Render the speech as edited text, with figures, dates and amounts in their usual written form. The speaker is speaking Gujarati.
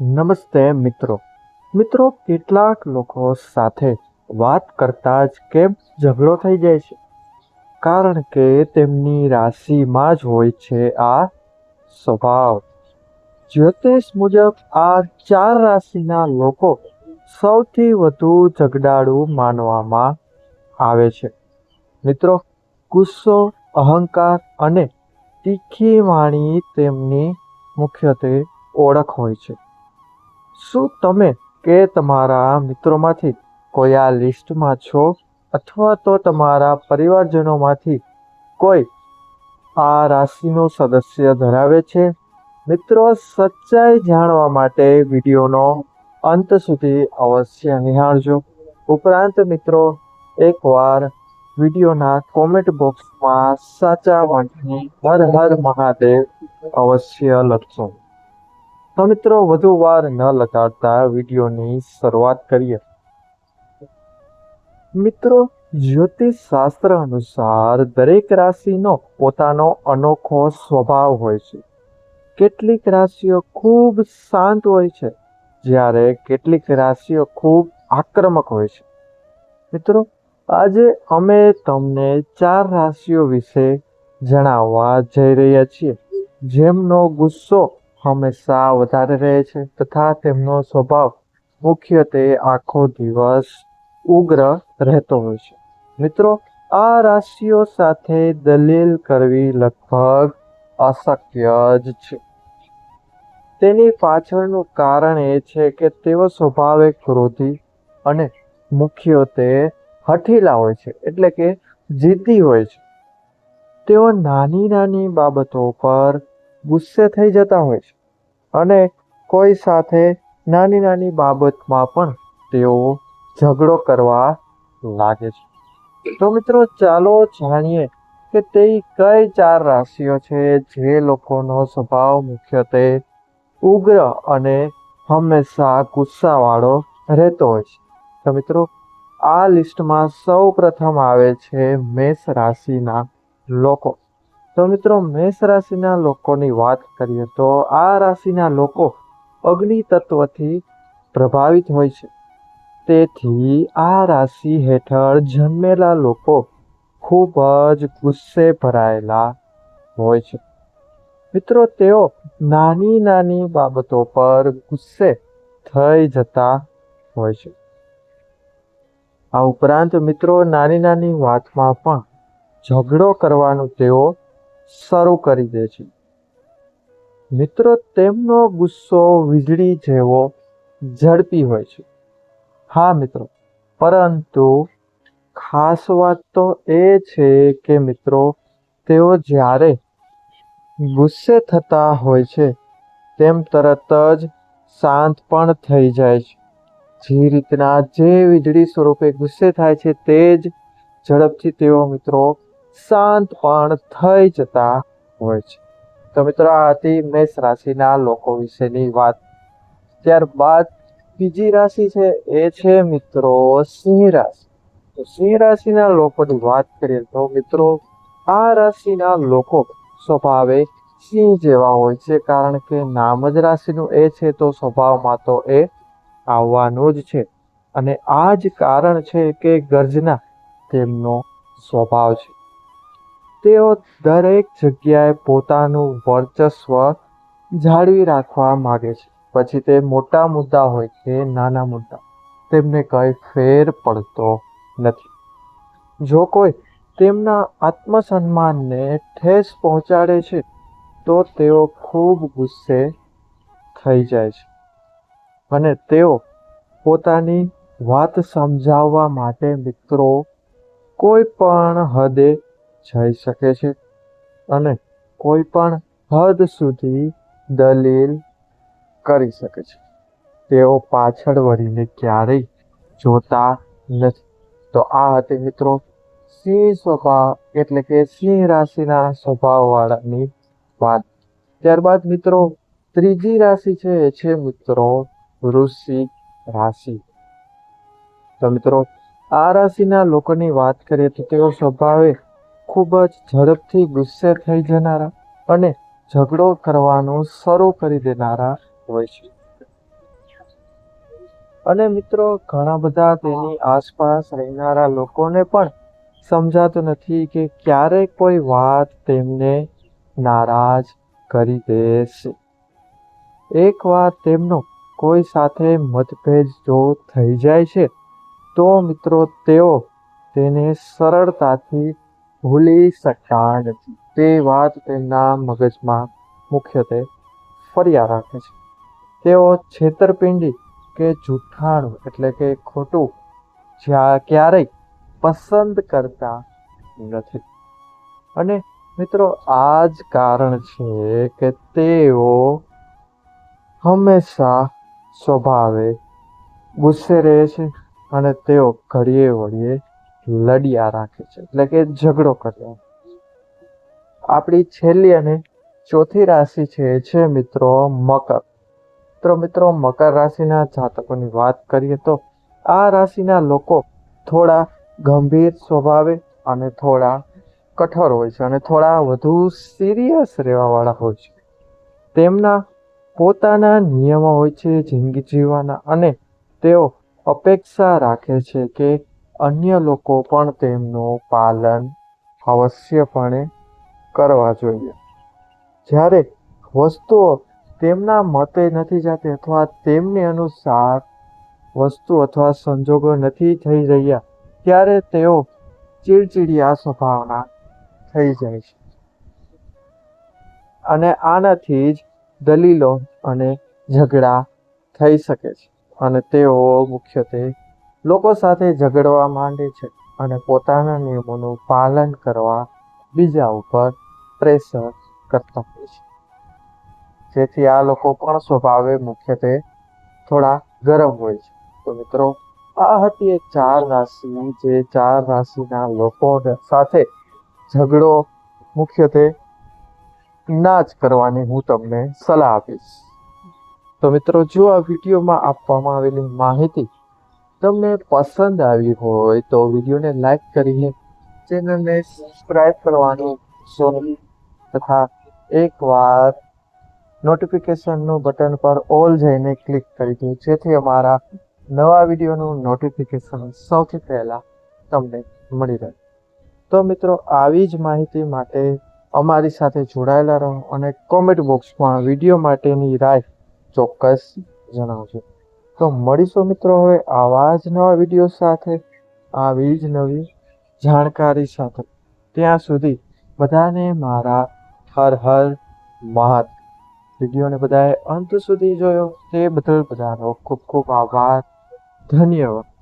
નમસ્તે મિત્રો કેટલાક લોકો સાથે વાત કરતા જ કેમ ઝઘડો થઈ જાય છે? કારણ કે તેમની રાશિમાં જ હોય છે આ સ્વભાવ. જ્યોતિષ મુજબ આ 4 રાશિના લોકો સૌથી વધુ ઝઘડાળુ માનવામાં આવે છે. મિત્રો, ગુસ્સો, અહંકાર અને તીખી વાણી તેમની મુખ્યત્વે ઓળખ હોય છે. શું તમે કે તમારા મિત્રોમાંથી કોઈ આ લિસ્ટમાં છો, અથવા તો તમારા પરિવારજનોમાંથી કોઈ આ રાશિનો સદસ્ય ધરાવે છે? મિત્રો, સચ્ચાઈ જાણવા માટે વિડીયોનો અંત સુધી અવશ્ય નિહાળજો. ઉપરાંત મિત્રો, એકવાર વિડીયોના કોમેન્ટ બોક્સમાં સાચા વાંચી હર હર મહાદેવ અવશ્ય લખજો. તો મિત્રો, વધુ વાર ન લગાડતા વિડીયોની શરૂઆત કરીએ. મિત્રો, જ્યોતિષ શાસ્ત્ર અનુસાર દરેક રાશિનો પોતાનો અનોખો સ્વભાવ હોય છે. કેટલીક રાશિઓ ખૂબ શાંત હોય છે, જ્યારે કેટલીક રાશિઓ ખૂબ આક્રમક હોય છે. મિત્રો, આજે અમે તમને 4 રાશિઓ વિશે જણાવવા જઈ રહ્યા છીએ, જેમનો ગુસ્સો હંમેશા વધારે રહે છે તથા તેમનો સ્વભાવ મુખ્યત્વે આખો દિવસ ઉગ્ર રહેતો હોય છે. મિત્રો, આ રાશિઓ સાથે દલીલ કરવી લગભગ અશક્ય જ છે. તેની પાછળનું કારણ એ છે કે તેઓ સ્વભાવે ક્રોધી અને મુખ્યત્વે હઠીલા હોય છે, એટલે કે જિદ્દી હોય છે. તેઓ નાની નાની બાબતો પર ગુસ્સે થઈ જતા હોય છે અને કોઈ સાથે નાની નાની બાબતમાં પણ તેઓ ઝઘડો કરવા લાગે છે. તો મિત્રો, ચાલો જાણીએ કે તે કઈ 4 રાશિઓ છે જે લોકોનો સ્વભાવ મુખ્યત્વે ઉગ્ર અને હંમેશા ગુસ્સાવાળો રહેતો હોય છે. તો મિત્રો, આ લિસ્ટમાં સૌ પ્રથમ આવે છે મેષ રાશિના લોકો. તો મિત્રો, મેષ રાશિના લોકોની વાત કરીએ તો આ રાશિના લોકો અગ્નિ તત્વથી પ્રભાવિત હોય છે. તેથી આ રાશિ હેઠળ જન્મેલા લોકો ખૂબ જ ગુસ્સે ભરાયેલા હોય છે. મિત્રો, તેઓ નાની નાની બાબતો પર ગુસ્સે થઈ જતા હોય છે. આ ઉપરાંત મિત્રો, નાની નાની વાતમાં પણ ઝઘડો કરવાનું તેઓ શરૂ કરી દે છે. મિત્રો, તેમનો ગુસ્સો વીજળી જેવો ઝડપી હોય છે. હા મિત્રો, પરંતુ ખાસ વાત તો એ છે કે મિત્રો, તેઓ જ્યારે ગુસ્સે થતા હોય છે તેમ તરત જ શાંત પણ થઈ જાય છે. જે રીતના જે વીજળી સ્વરૂપે ગુસ્સે થાય છે તે જ ઝડપથી તેઓ મિત્રો શાંત પણ થઈ જતા હોય છે. તો મિત્રો, આ હતી મેષ રાશિના લોકો વિશેની વાત. ત્યારબાદ બીજી રાશિ છે એ છે મિત્રો સિંહ રાશિ. તો સિંહ રાશિના લોકોની વાત કરીએ તો મિત્રો, આ રાશિના લોકો સ્વભાવે સિંહ જેવા હોય છે, કારણ કે નામ જ રાશિનું એ છે તો સ્વભાવમાં તો એ આવવાનું જ છે. અને આ જ કારણ છે કે ગર્જના તેમનો સ્વભાવ છે. તેઓ દરેક જગ્યાએ પોતાનું વર્ચસ્વ જાળવી રાખવા માંગે છે. પછી તે મોટા મુદ્દા હોય કે નાના મુદ્દા, તેમને કંઈ ફેર પડતો નથી. જો કોઈ તેમના આત્મસન્માનને ઠેસ પહોંચાડે છે તો તેઓ ખૂબ ગુસ્સે થઈ જાય છે અને તેઓ પોતાની વાત સમજાવવા માટે મિત્રો કોઈ પણ હદે જઈ શકે છે અને કોઈ પણ હદ સુધી દલીલ કરી શકે છે. તેઓ પાછળ વળીને ક્યારેય જોતા નથી. તો આ હતી મિત્રો સિંહ સ્વભાવ એટલે કે સિંહ રાશિના સ્વભાવવાળાની વાત. ત્યારબાદ મિત્રો, ત્રીજી રાશિ છે એ છે મિત્રો વૃશ્ચિક રાશિ. તો મિત્રો, આ રાશિના લોકોની વાત કરીએ તો તેઓ સ્વભાવે ખૂબ જ ઝડપથી ગુસ્સે થઈ જનારા અને ઝઘડો કરવાનું શરૂ કરી દેનારા હોય છે. અને મિત્રો ઘણા બધા તેની આસપાસ રહેનારા લોકોને પણ સમજાતું નથી કે ક્યારે કોઈ વાત તેમને નારાજ કરી દેશે. એકવાર તેમનો કોઈ સાથે મતભેદ જો થઈ જાય છે તો મિત્રો તેઓ તેને સરળતાથી ભૂલી શકતા નથી. તે વાત તેમના મગજમાં મુખ્યત્વે ફર્યા રાખે છે. તેઓ છેતરપિંડી કે જૂઠાણું એટલે કે ખોટું ક્યારેય પસંદ કરતા નથી. અને મિત્રો આ જ કારણ છે કે તેઓ હંમેશા સ્વભાવે ગુસ્સે રહે છે અને તેઓ ઘડીએ વળીએ લડ્યા રાખે છે એટલે કે ઝઘડો કર્યો. આપણી છેલ્લી અને ચોથી રાશિ છે મિત્રો મકર. તો મિત્રો મકર રાશિના જાતકોની વાત કરીએ તો આ રાશિના લોકો થોડા ગંભીર સ્વભાવે અને થોડા કઠોર હોય છે અને થોડા વધુ સિરિયસ રહેવાવાળા હોય છે. તેમના પોતાના નિયમો હોય છે જિંદગી જીવવાના અને તેઓ અપેક્ષા રાખે છે કે અન્ય લોકો પણ તેમનું પાલન અવશ્યપણે કરવા જોઈએ. જ્યારે વસ્તુઓ તેમના મતે નથી જતી અથવા તેમની અનુસાર વસ્તુ અથવા સંજોગો નથી થઈ રહ્યા ત્યારે તેઓ ચીડચીડિયા સ્વભાવના થઈ જાય છે. અને આનાથી જ દલીલો અને ઝઘડા થઈ શકે છે અને તેઓ મુખ્યત્વે લોકો સાથે ઝઘડવા માંડે છે અને પોતાના નિયમોનું પાલન કરવા બીજા ઉપર પ્રેશર કરતા હોય છે. જેથી આ લોકો પણ સ્વભાવે મુખ્યત્વે થોડા ગરમ હોય છે. તો મિત્રો આ હતી એ 4 રાશિ, જે 4 રાશિના લોકો સાથે ઝઘડો મુખ્યત્વે ના જ કરવાની હું તમને સલાહ આપીશ. તો મિત્રો જો આ વિડીયોમાં આપવામાં આવેલી માહિતી તમને પસંદ આવી હોય તો વિડીયોને લાઈક કરીને ચેનલને સબસ્ક્રાઇબ કરવાનું તથા એકવાર નોટિફિકેશનનું બટન પર ઓલ જઈને ક્લિક કરી દો, જેથી અમારા નવા વિડીયોનું નોટિફિકેશન સૌથી પહેલા તમને મળી રહે. તો મિત્રો આવી જ માહિતી માટે અમારી સાથે જોડાયેલા રહો અને કોમેન્ટ બોક્સમાં વિડીયો માટેની રાય ચોક્કસ જણાવજો. તો મળીશું મિત્રો હવે આવા જ નવા વિડીયો સાથે, આવી જ નવી જાણકારી સાથે. ત્યાં સુધી બધાને મારા હર હર મહાદેવ. વિડીયોને બધાએ અંત સુધી જોયો તે બદલ બધાનો ખૂબ ખૂબ આભાર. ધન્યવાદ.